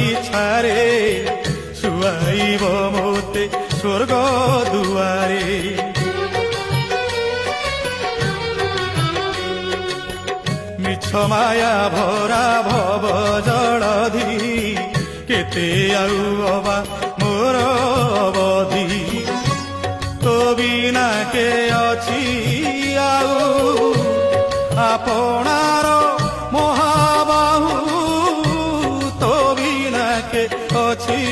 ইচ্ছারে শুয়াইব মতে স্বর্গ দুয়ারে মিছ মায়া ভরা ভব জলধি কেতে আউ অবা মোর অবধি তো বিনা কে অছি আউ আপনার মহাবাহু তো বিনা কে অছি